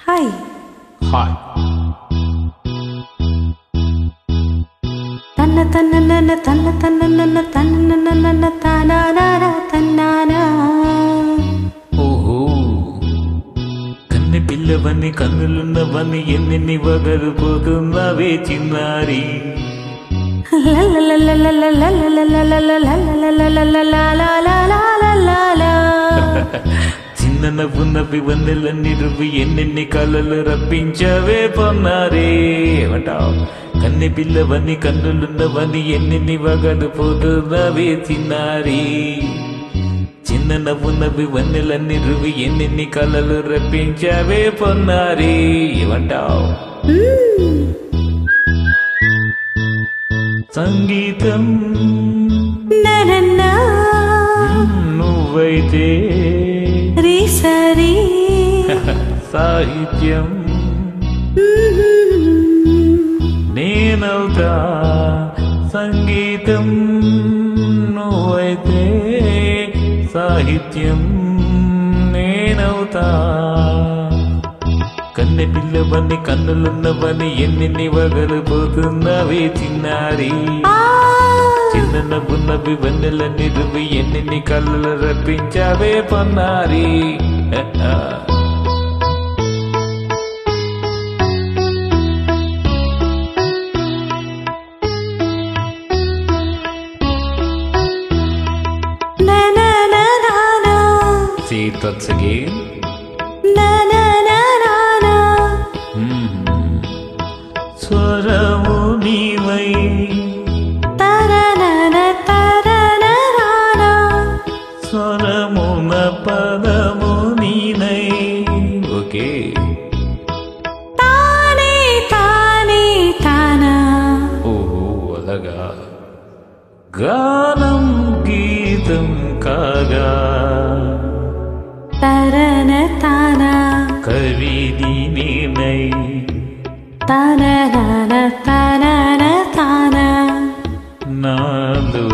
Hi hi తన్న తన్న నన్న తన్న తన్న నన్న తన్న నన్న తానారా తన్నానా. ఓహో కన్నె పిల్లవని కన్నులున్నవని ఎన్నెన్ని వగరుపోతున్నావే చిన్నారి. చిన్న నవ్వు నవ్వి వన్నెలన్నీ రువ్వి ఎన్నెన్ని కళలు రప్పించవే పొన్నారే. ఏమంటావు? కన్నె పిల్లవని కన్నులున్నవని ఎన్నెన్ని వగలు పోతున్నావే చిన్నారి. చిన్న నవ్వు నవ్వి వన్నెలన్నీ రువ్వి ఎన్నెన్ని కళలు రప్పించవే పొన్నారి. ఏమంటావు? సంగీతం నువ్వైతే రీసరి సాహిత్యం నేనవుతా. సంగీతం నువ్వైతే సాహిత్యం నేనవుతా. కన్నె పిల్లవని కన్నులున్నవని ఎన్నెన్ని వగలు పోతున్నావే చిన్నారి. చిన్న నవ్వు నవ్వి వన్నెలన్నీ రువ్వి ఎన్నెన్ని కళ్ళలు రప్పించావే పొన్నారి. See that again. స్వరము నీవై స్వరమున పదము నీనై. ఓకే తానే తానే తానా. ఓహో అలాగా. గానం గీతం కాగా తరన తానా కవిని నేనై. తనన తనన తానా. నాలో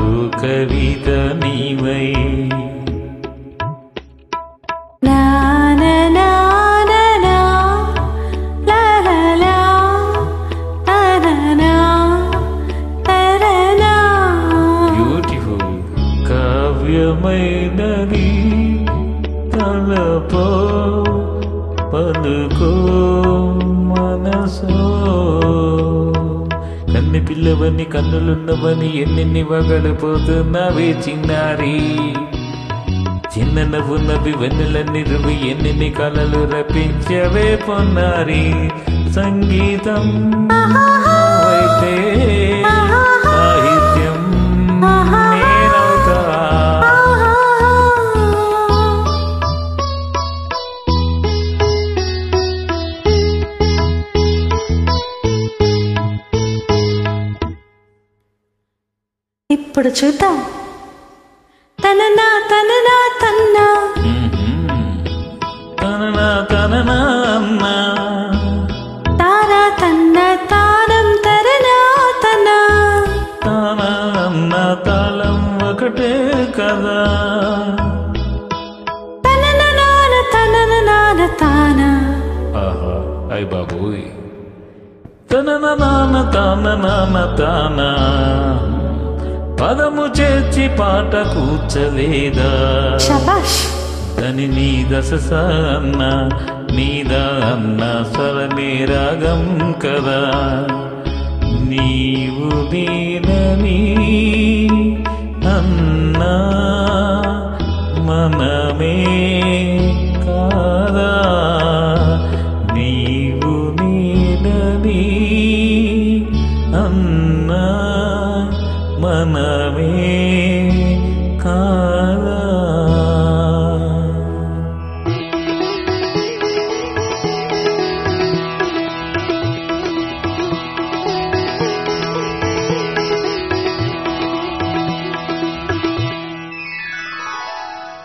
కవిత నీవై. నాన నాన నా లలలా తననా తరనా. బ్యూటిఫుల్ కావ్యమైనది తలపో పలుకో మనసో. కన్నె పిల్లవని కన్నులున్నవని ఎన్నెన్ని వగలు పోతున్నావే చిన్నారి. చిన్న నవ్వు నవ్వి వెన్నెలన్నీ రువి ఎన్నెన్ని కళలు రప్పించవే పొన్నారి. సంగీతం అయితే సాహిత్యం నేనవుతా. ఇప్పుడు చూద్దాం. తననా తననా తన్నా తననా తననా అన్నా తారా తన్న తానం తరనా తనా. తానా అన్న తాళం ఒకటే కదా. తనన నాన తానా. ఆహా అయ్ బాబోయ్. తనన నాన్న తాన నాన్న తానా పదము చేర్చి పాట కూర్చలేదా. శబాష్. దని నీద సస అన్న నీద అన్న స్వరమే రాగం కదా. నీవు నేనని అన్నా మనమే కాదా. నీవు నేనని అన్నా మనమే కాదా.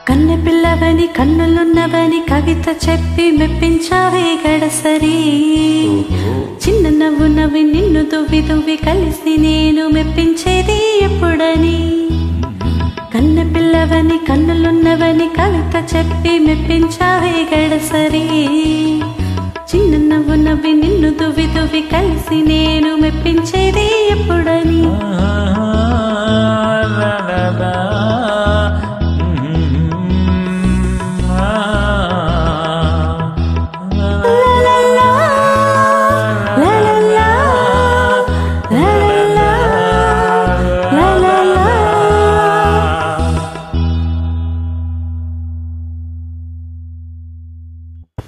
కన్నె పిల్లవని కన్నులున్నవని కవిత చెప్పి మెప్పించావే గడసరి. చిన్న నవ్వు నవ్వి నిన్ను దువ్వి దువ్వి కలిసి నేను మెప్పించేది ఎప్పుడని. కన్నె పిల్లవని కన్నులున్నవని కవిత చెప్పి మెప్పించావే గడసరి. నవ్వు నవ్వి నిన్ను దువ్వి దువ్వి కలిసి నేను మెప్పించేది ఎప్పుడని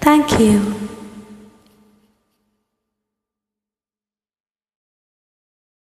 Thank you.